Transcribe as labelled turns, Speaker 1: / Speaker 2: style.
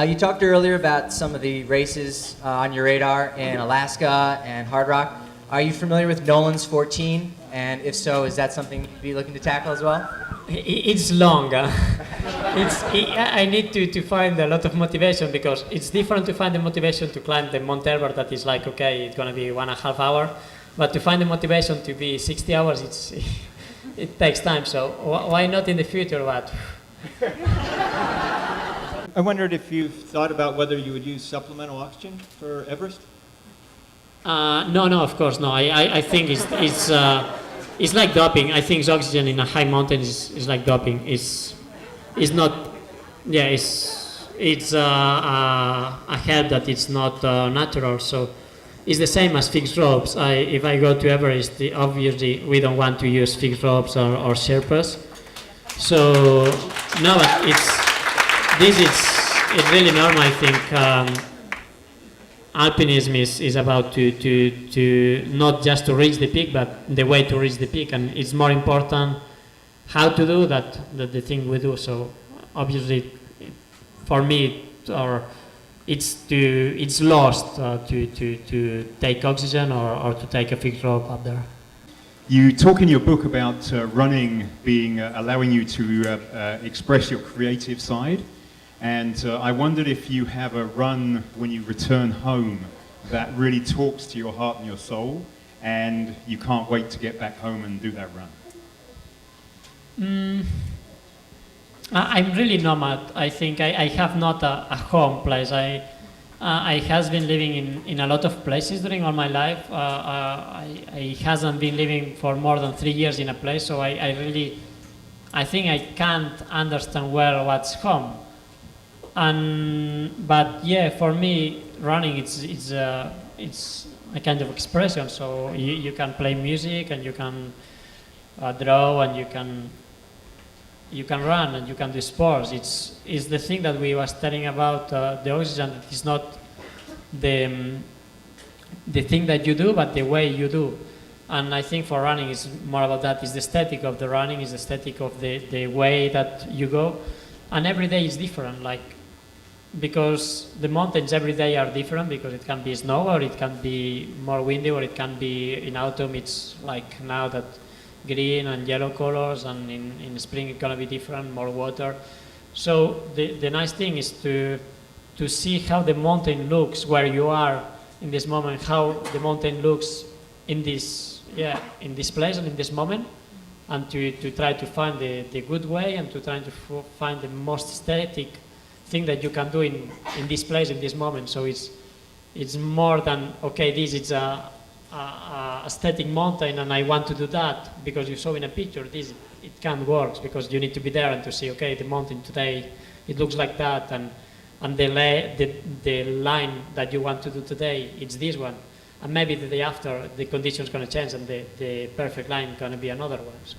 Speaker 1: You talked earlier about some of the races on your radar in Alaska and Hard Rock. Are you familiar with Nolan's 14? And if so, is that something you'd be looking to tackle as well?
Speaker 2: It's long. I need to find a lot of motivation, because it's different to find the motivation to climb the Mount Everest that is like, okay, it's going to be 1.5 hours. But to find the motivation to be 60 hours, it takes time. So why not in the future? But
Speaker 3: I wondered if you've thought about whether you would use supplemental oxygen for Everest?
Speaker 2: No, of course, no. I think it's like doping. I think oxygen in a high mountain is like doping. It's not, yeah, it's a help that it's not natural. So it's the same as fixed ropes. If I go to Everest, obviously we don't want to use fixed ropes or Sherpas. So no, but it's really normal. I think alpinism is about to not just to reach the peak, but the way to reach the peak, and it's more important how to do that the thing we do. So obviously, for me, it's lost to take oxygen or to take a fixed rope up there.
Speaker 4: You talk in your book about running being allowing you to express your creative side. And I wondered if you have a run when you return home that really talks to your heart and your soul, and you can't wait to get back home and do that run.
Speaker 2: I'm really nomad. I think I have not a home place. I has been living in a lot of places during all my life. I hasn't been living for more than 3 years in a place, so I think I can't understand well what's home. But yeah, for me, running it's a kind of expression. So you can play music, and you can draw, and you can run, and you can do sports. It's the thing that we were studying about the oxygen. That is not the thing that you do, but the way you do. And I think for running, it's more about that. It's the aesthetic of the running, is the aesthetic of the way that you go. And every day is different, because the mountains every day are different, because it can be snow, or it can be more windy, or it can be in autumn. It's like now that green and yellow colors, and in spring it's gonna be different, more water. So the nice thing is to see how the mountain looks where you are in this moment, how the mountain looks in this place and in this moment, and to try to find the good way, and to try to find the most aesthetic thing that you can do in this place, in this moment. So it's more than, okay, this is a aesthetic mountain, and I want to do that because you saw in a picture. It can't work, because you need to be there and to see, okay, the mountain today, it looks like that, and the line that you want to do today, it's this one, and maybe the day after the conditions going to change, and the perfect line going to be another one. So.